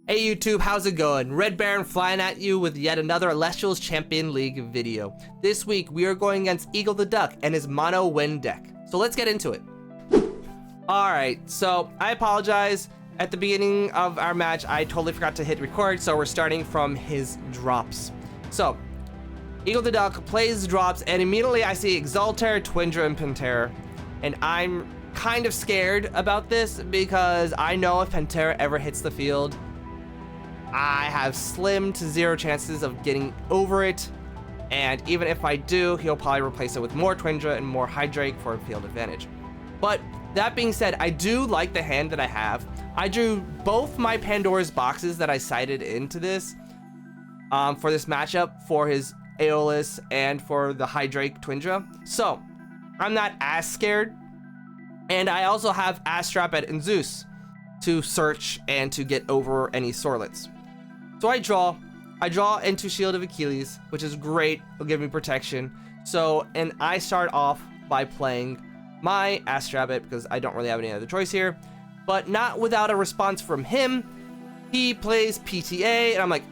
Hey YouTube, how's it going? Red Baron flying at you with yet another ELESTRALS Champion League video. This week we are going against Eagle the Duck and his mono wind deck. So let's get into it. Alright, so I apologize. At the beginning of our match, I totally forgot to hit record, so we're starting from his drops. So, Eagle the Duck plays drops, and immediately I see Exalter, Twindra, and Pantera. And I'm kind of scared about this because I know if Pantera ever hits the field, I have slim to zero chances of getting over it, and even if I do, he'll probably replace it with more Twindra and more Hydrake for a field advantage. But that being said, I do like the hand that I have. I drew both my Pandora's boxes that I cited into this for this matchup for his Aeolus and for the Hydrake Twindra, so I'm not as scared. And I also have Astrapet and Zeus to search and to get over any Sorlets. So I draw into Shield of Achilles, which is great. It'll give me protection. So, and I start off by playing my Astrapet because I don't really have any other choice here, but not without a response from him. He plays PTA, and I'm like,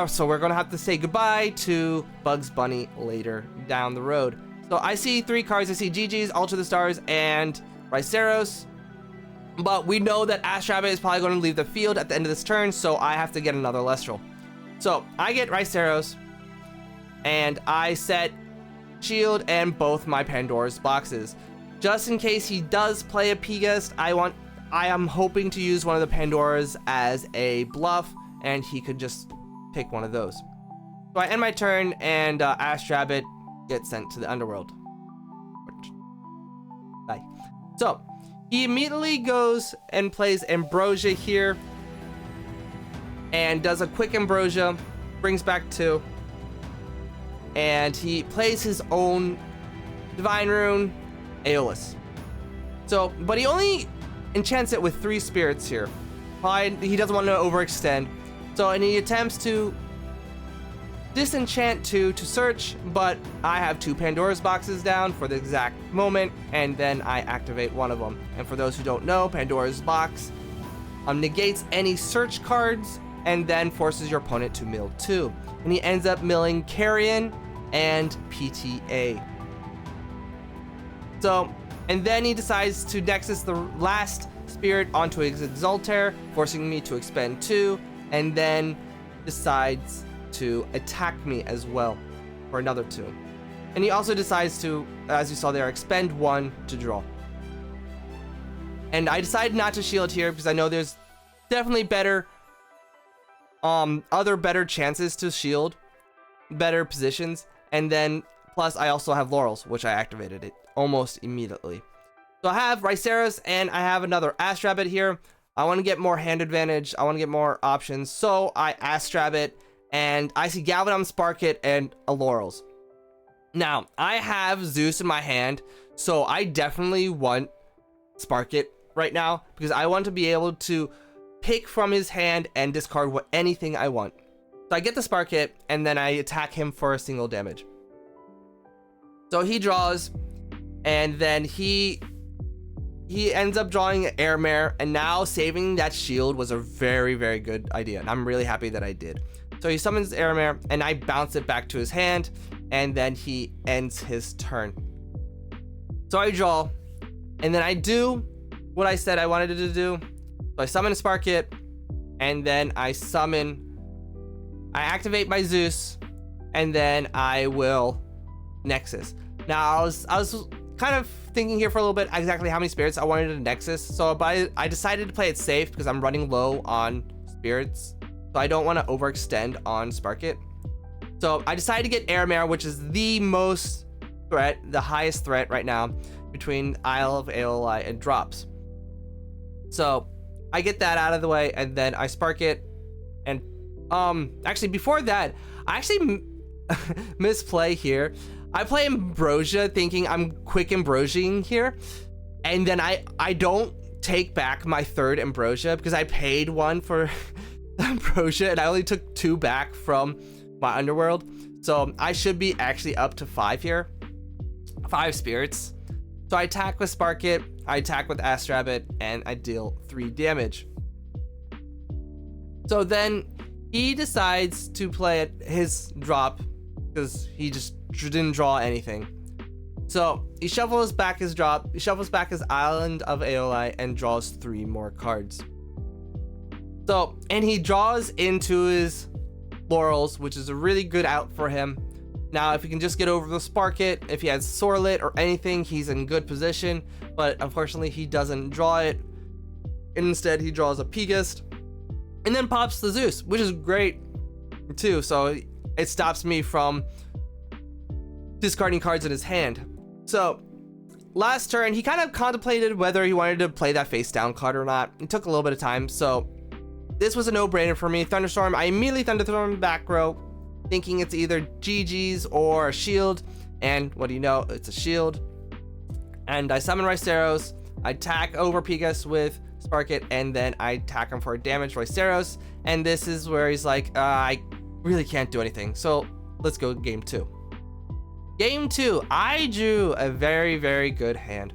so we're gonna have to say goodbye to Bugs Bunny later down the road. So I see three cards. I see GG's, Alter the Stars, and Riceros. But we know that Astrapet is probably going to leave the field at the end of this turn, so I have to get another Elestral. So I get Riceros, and I set Shield and both my Pandora's boxes. Just in case he does play a P-Guest, I am hoping to use one of the Pandoras as a bluff, and he could just pick one of those. So I end my turn, and Astrapet gets sent to the Underworld. Bye. So he immediately goes and plays Ambrosia here and does a quick Ambrosia, brings back 2, and he plays his own Divine Rune, Aeolus. So, but he only enchants it with 3 spirits here. Probably he doesn't want to overextend. So, and he attempts to disenchant 2 to search, but I have 2 Pandora's boxes down for the exact moment, and then I activate one of them. And for those who don't know, Pandora's box negates any search cards and then forces your opponent to mill 2. And he ends up milling Carrion and PTA. So, and then he decides to Nexus the last spirit onto his Exalter, forcing me to expend 2, and then decides to attack me as well for another 2. And he also decides to, as you saw there, expend 1 to draw. And I decided not to shield here because I know there's definitely better other better chances to shield, better positions, and then plus I also have Laurels, which I activated it almost immediately. So I have Riceros and I have another Astrapet here. I want to get more hand advantage, I want to get more options, so I Astrapet, and I see Galvadon, Sparkit, and a Laurels. Now, I have Zeus in my hand, so I definitely want Sparkit right now, because I want to be able to pick from his hand and discard anything I want. So I get the Sparkit, and then I attack him for a single damage. So he draws, and then he ends up drawing Air Mare, and now saving that shield was a very, very good idea, and I'm really happy that I did. So he summons Air Mare, and I bounce it back to his hand, and then he ends his turn. So I draw, and then I do what I said I wanted to do. So I summon Sparkit, and then I activate my Zeus, and then I will Nexus. Now I was kind of thinking here for a little bit exactly how many spirits I wanted to Nexus. So but I decided to play it safe because I'm running low on spirits. So I don't want to overextend on Sparkit. So I decided to get Air Mare, which is the highest threat right now between Isle of Aeoli and drops. So I get that out of the way, and then I Sparkit. And actually before that, I actually misplay here. I play Ambrosia thinking I'm quick Ambrosiaing here, and then I don't take back my 3rd Ambrosia because I paid 1 for Ambrosia, and I only took 2 back from my Underworld. So I should be actually up to 5 here. 5 spirits. So I attack with Sparkit, I attack with Astrapet, and I deal 3 damage. So then he decides to play his drop because he just didn't draw anything. So he shuffles back his drop, he shuffles back his Island of Aeoli, and draws 3 more cards. So, and he draws into his Laurels, which is a really good out for him. Now, if he can just get over the Spark It, if he has Sorlet or anything, he's in good position. But unfortunately, he doesn't draw it. Instead, he draws a Peagust and then pops the Zeus, which is great too. So it stops me from discarding cards in his hand. So last turn, he kind of contemplated whether he wanted to play that face down card or not. It took a little bit of time. So this was a no-brainer for me. Thunderstorm, I immediately Thunderstorm back row, thinking it's either GG's or a shield. And what do you know? It's a shield. And I summon Royceros. I attack over Pegas with Spark It, and then I attack him for damage, Royceros. And this is where he's like, I really can't do anything. So let's go game 2. Game 2, I drew a very, very good hand.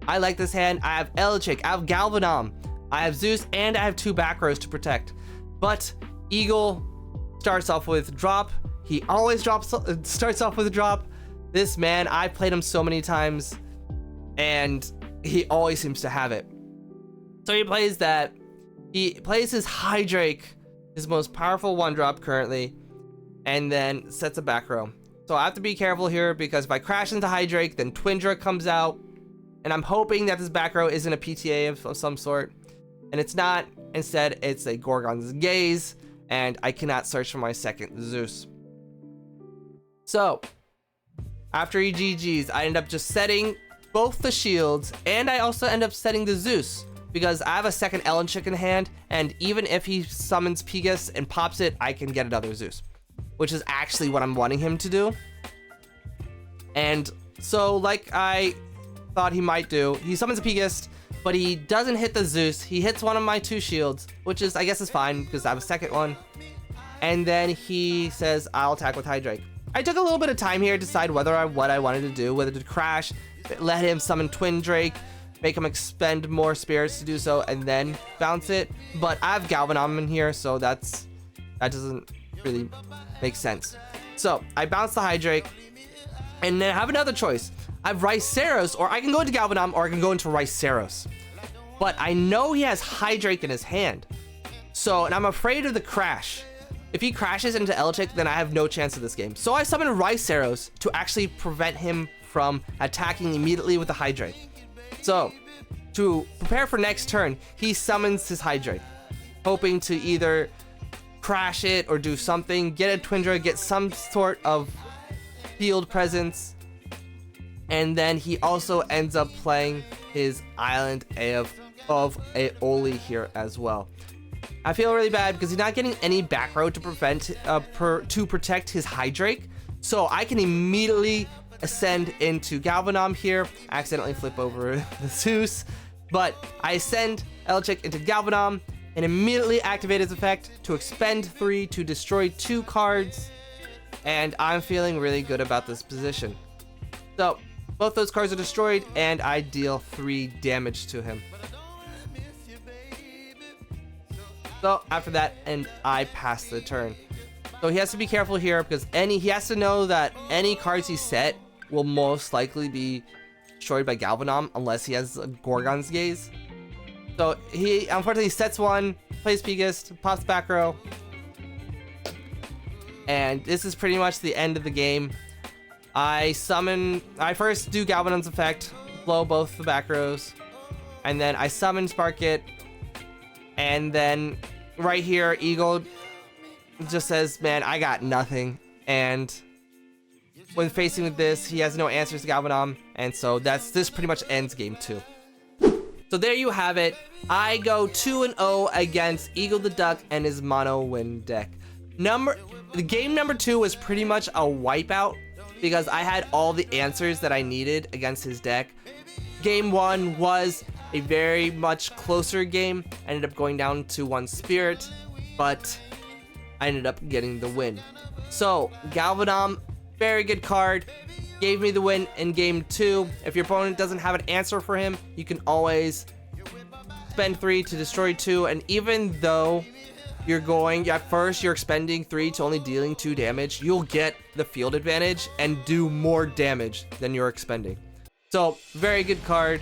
I like this hand. I have Elichick, I have Galvanom, I have Zeus, and I have 2 back rows to protect. But Eagle starts off with drop. He always starts off with a drop. This man, I played him so many times, and he always seems to have it. So he plays that. He plays his Hydrake, his most powerful 1-drop currently, and then sets a back row. So I have to be careful here, because if I crash into Hydrake, then Twindra comes out, and I'm hoping that this back row isn't a PTA of some sort, and it's not. Instead, it's a Gorgon's Gaze, and I cannot search for my second Zeus. So after he GG's, I end up just setting both the shields, and I also end up setting the Zeus, because I have a second Elichick in hand, and even if he summons Pegas and pops it, I can get another Zeus, which is actually what I'm wanting him to do. And so, like I thought he might do, he summons a Pegas, but he doesn't hit the Zeus. He hits one of my 2 shields, which is, I guess, is fine because I have a second one. And then he says, I'll attack with Hydrake. I took a little bit of time here to decide what I wanted to do, whether to crash, let him summon Twin Drake, make him expend more spirits to do so, and then bounce it. But I have Galvanom in here, so that doesn't really make sense. So I bounce the Hydrake, and then I have another choice. I have Royceros, or I can go into Galvanom, or I can go into Royceros. But I know he has Hydrake in his hand. So, and I'm afraid of the crash. If he crashes into Elichick, then I have no chance of this game. So I summon Royceros to actually prevent him from attacking immediately with the Hydrake. So, to prepare for next turn, he summons his Hydrake, hoping to either crash it or do something, get a Twindra, get some sort of field presence, and then he also ends up playing his Island of Aeoli here as well. I feel really bad because he's not getting any back row to protect his Hydrake, so I can immediately ascend into Galvanom here, accidentally flip over the Zeus, but I ascend Elichick into Galvanom and immediately activate his effect to expend 3 to destroy 2 cards, and I'm feeling really good about this position. So both those cards are destroyed, and I deal 3 damage to him. So after that, and I pass the turn. So he has to be careful here because he has to know that any cards he set will most likely be destroyed by Galvanom unless he has a Gorgon's Gaze. So he unfortunately sets one, plays Pegas, pops back row, and this is pretty much the end of the game. I first do Galvanom's effect, blow both the back rows, and then I summon Spark It, and then right here Eagle just says, man, I got nothing, and when facing with this, he has no answers to Galvanom, and so this pretty much ends game 2. So there you have it. I go 2-0 against Eagle the Duck and his mono win deck. Game number 2 was pretty much a wipeout because I had all the answers that I needed against his deck. Game 1 was a very much closer game. I ended up going down to 1 spirit, but I ended up getting the win. So Galvanom, very good card, gave me the win in game 2. If your opponent doesn't have an answer for him, you can always spend 3 to destroy 2, and even though at first, you're expending 3 to only dealing 2 damage. You'll get the field advantage and do more damage than you're expending. So, very good card.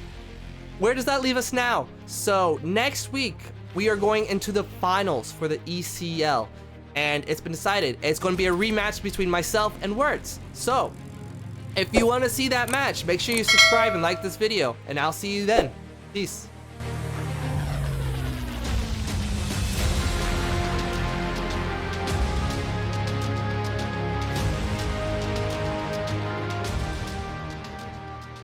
Where does that leave us now? So, next week, we are going into the finals for the ECL. And it's been decided, it's going to be a rematch between myself and Words. So, if you want to see that match, make sure you subscribe and like this video. And I'll see you then. Peace.